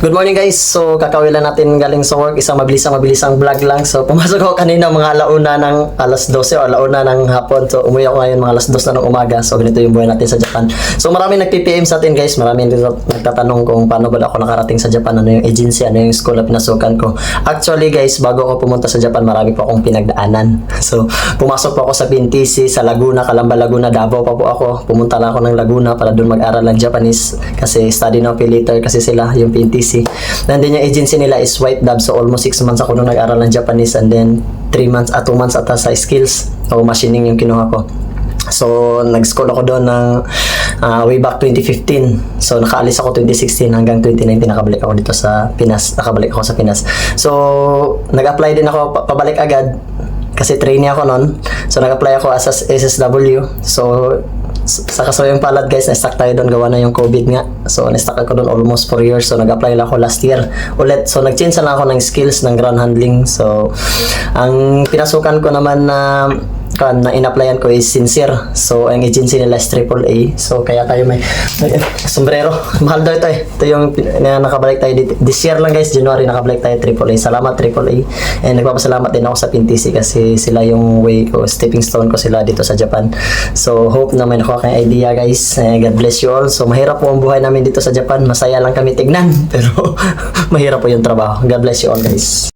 Good morning guys. So kakawilan natin galing sa work, isang mabilisang vlog lang. So pumasok ako kanina mga alauna ng alas 12 o alauna ng hapon. So umuwi ako ngayon mga alas 2 na ng umaga. So ganito yung buhay natin sa Japan. So maraming nag-PPM sa atin guys. Maraming nagtatanong kung paano ba ako nakarating sa Japan, ano yung agency, ano yung school na pinasukan ko. Actually guys, bago ako pumunta sa Japan, marami pa akong pinagdaanan. So pumasok po ako sa BNTC sa Laguna, Calamba, Laguna, Davao pa po ako. Pumunta lang ako ng Laguna para doon mag-aral ng Japanese kasi study now pay later kasi sila yung PNTC. Nandun yung agency nila is White Dove, so almost 6 months ako nung nag-aral ng Japanese, and then 2 months ata sa skills o machining yung kinuha ko. So nag-school ako doon ng way back 2015. So nakaalis ako 2016 hanggang 2019, nakabalik ako dito sa Pinas. So nag-apply din ako pabalik agad kasi trainee ako noon. So nag-apply ako as SSW. So sa kasayang palad guys, na-stuck tayo doon, gawa na yung COVID nga. So na-stuck ako doon almost 4 years. So nag-apply lang ako last year ulit. So nag-change na ako ng skills ng ground handling. So ang pinasukan ko naman na in-applyan ko is Sincere. So ang agency nila is AAA. So kaya tayo may sombrero. Mahal daw ito eh. Ito yung nakabalik tayo dito. This year lang guys, January, nakabalik tayo AAA. Salamat AAA. And nagpapasalamat din ako sa PNTC kasi sila yung way ko, stepping stone ko sila dito sa Japan. So hope na may nakuha kayong idea guys. God bless you all. So mahirap po ang buhay namin dito sa Japan. Masaya lang kami tignan. Pero mahirap po yung trabaho. God bless you all guys.